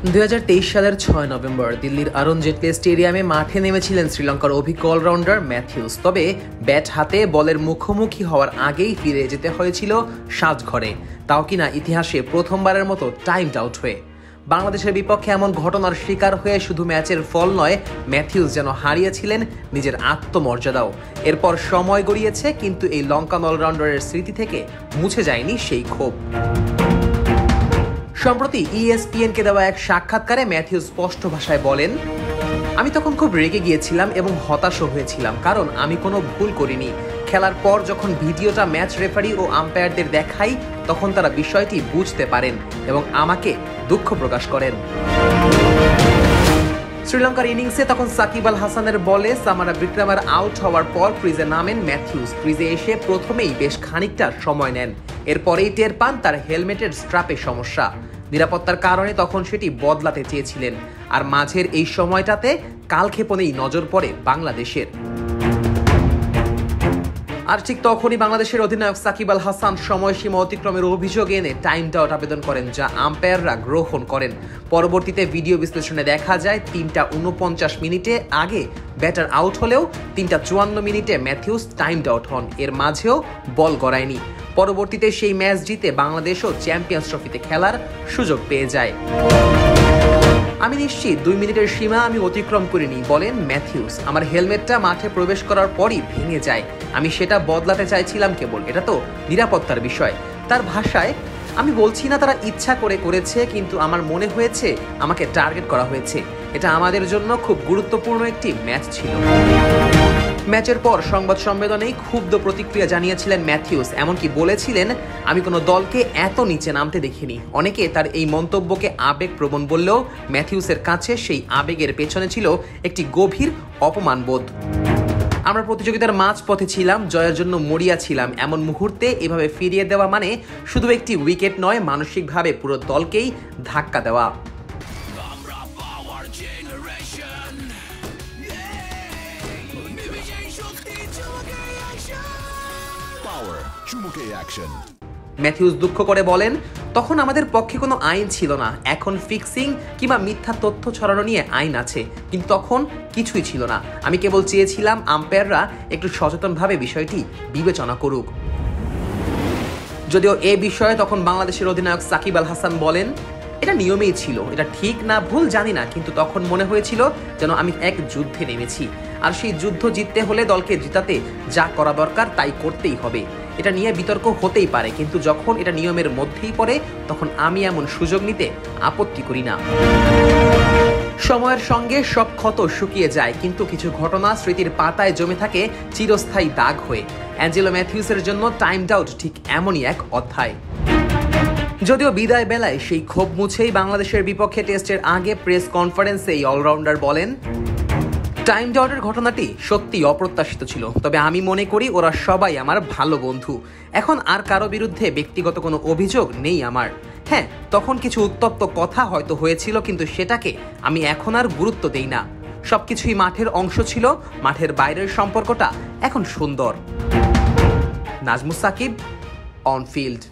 2023 সালের 6 নভেম্বর দিল্লির অরুণ জেটলি স্টেডিয়ামে মাঠে নেমেছিলেন শ্রীলঙ্কার অভিজ্ঞ অলরাউন্ডার ম্যাথিউস। তবে ব্যাট হাতে বলের মুখোমুখি হওয়ার আগেই ফিরে যেতে হয়েছিল সাজঘরে, তাও কিনা ইতিহাসে প্রথমবারের মতো টাইমড আউট হয়ে। বাংলাদেশের বিপক্ষে এমন ঘটনার শিকার হয়ে শুধু ম্যাচের ফল নয়, ম্যাথিউস যেন হারিয়েছিলেন নিজের আত্মমর্যাদাও। এরপর সময় গড়িয়েছে, কিন্তু এই লঙ্কান অলরাউন্ডারের স্মৃতি থেকে মুছে যায়নি সেই ক্ষোভ। সম্প্রতি ESPN-কে দেওয়া এক সাক্ষাৎকারে ম্যাথিউস স্পষ্ট ভাষায় বলেন, আমি তখন খুব রেগে গিয়েছিলাম এবং হতাশও হয়েছিলাম, কারণ আমি কোনো ভুল করিনি। খেলার পর যখন ভিডিওটা ম্যাচ রেফারি ও আম্পায়ারদের দেখাই, তখন তারা বিষয়টি বুঝতে পারেন এবং আমাকে দুঃখ প্রকাশ করেন। শ্রীলঙ্কার ইনিংসে তখন সাকিব আল হাসানের বলে সামারা বিক্রমার আউট হওয়ার পর ক্রিজে নামেন ম্যাথিউস। ক্রিজে এসে প্রথমেই বেশ খানিকটা সময় নেন, এরপরেই টের পান তার হেলমেটের স্ট্রাপে সমস্যা। নিরাপত্তার কারণে তখন সেটি বদলাতে চেয়েছিলেন, আর মাঝের এই সময়টাতে কালক্ষেপণেই নজর পড়ে বাংলাদেশের। আর ঠিক তখনই বাংলাদেশের অধিনায়ক সাকিব আল হাসান সময়সীমা অতিক্রমের অভিযোগ এনে টাইমড আউট আবেদন করেন, যা আম্পায়াররা গ্রহণ করেন। পরবর্তীতে ভিডিও বিশ্লেষণে দেখা যায় 3:49 মিনিটে আগে ব্যাটার আউট হলেও 3:54 মিনিটে ম্যাথিউস টাইমড আউট হন। এর মাঝেও বল গড়ায়নি। পরবর্তীতে সেই ম্যাচ জিতে বাংলাদেশও চ্যাম্পিয়ন্স ট্রফিতে খেলার সুযোগ পেয়ে যায়। আমি নিশ্চিত 2 মিনিটের সীমা আমি অতিক্রম করিনি, বলেন ম্যাথিউস। আমার হেলমেটটা মাঠে প্রবেশ করার পরই ভেঙে যায়, আমি সেটা বদলাতে চাইছিলাম কেবল, এটা তো নিরাপত্তার বিষয়। তার ভাষায়, আমি বলছি না তারা ইচ্ছা করে করেছে, কিন্তু আমার মনে হয়েছে আমাকে টার্গেট করা হয়েছে। এটা আমাদের জন্য খুব গুরুত্বপূর্ণ একটি ম্যাচ ছিল। ম্যাচের পর সংবাদ সম্মেলনেই ক্ষুব্ধ প্রতিক্রিয়া জানিয়েছিলেন ম্যাথিউস, এমনকি বলেছিলেন, আমি কোনো দলকে এত নিচে নামতে দেখিনি। অনেকে তার এই মন্তব্যকে আবেগপ্রবণ বললেও ম্যাথিউসের কাছে সেই আবেগের পেছনে ছিল একটি গভীর অপমানবোধ। আমরা প্রতিযোগিতার মাঝপথে ছিলাম, জয়ের জন্য মরিয়া ছিলাম। এমন মুহূর্তে এভাবে ফিরিয়ে দেওয়া মানে শুধু একটি উইকেট নয়, মানসিকভাবে পুরো দলকেই ধাক্কা দেওয়া। ম্যাথিউস দুঃখ করে বলেন, তখন আমাদের পক্ষে কোনো আইন ছিল না। এখন ফিক্সিং কিংবা মিথ্যা তথ্য ছড়ানো নিয়ে আইন আছে, কিন্তু তখন কিছুই ছিল না। আমি কেবল চেয়েছিলাম আম্পায়াররা একটু সচেতনভাবে বিষয়টি বিবেচনা করুক। যদিও এ বিষয়ে তখন বাংলাদেশের অধিনায়ক সাকিব আল হাসান বলেন, এটা নিয়মেই ছিল, এটা ঠিক না ভুল জানি না, কিন্তু তখন মনে হয়েছিল যেন আমি এক যুদ্ধে নেমেছি, আর সেই যুদ্ধ জিততে হলে দলকে জিতাতে যা করা দরকার তাই করতেই হবে। এটা নিয়ে বিতর্ক হতেই পারে, কিন্তু যখন এটা নিয়মের মধ্যেই পড়ে তখন আমি এমন সুযোগ নিতে আপত্তি করি না। সময়ের সঙ্গে সব ক্ষত শুকিয়ে যায়, কিন্তু কিছু ঘটনা স্মৃতির পাতায় জমে থাকে চিরস্থায়ী দাগ হয়ে। অ্যাঞ্জেলো ম্যাথিউসের জন্য টাইমড আউট ঠিক এমনই এক অধ্যায়। যদিও বিদায় বেলায় সেই ক্ষোভ মুছেই বাংলাদেশের বিপক্ষে টেস্টের আগে প্রেস কনফারেন্সে এই অলরাউন্ডার বলেন, টাইমড আউটের ঘটনাটি সত্যি অপ্রত্যাশিত ছিল, তবে আমি মনে করি ওরা সবাই আমার ভালো বন্ধু। এখন আর কারো বিরুদ্ধে ব্যক্তিগত কোনো অভিযোগ নেই আমার। হ্যাঁ, তখন কিছু উত্তপ্ত কথা হয়তো হয়েছিল, কিন্তু সেটাকে আমি এখন আর গুরুত্ব দেই না। সবকিছুই মাঠের অংশ ছিল, মাঠের বাইরের সম্পর্কটা এখন সুন্দর। Nazmus Sakib, on field.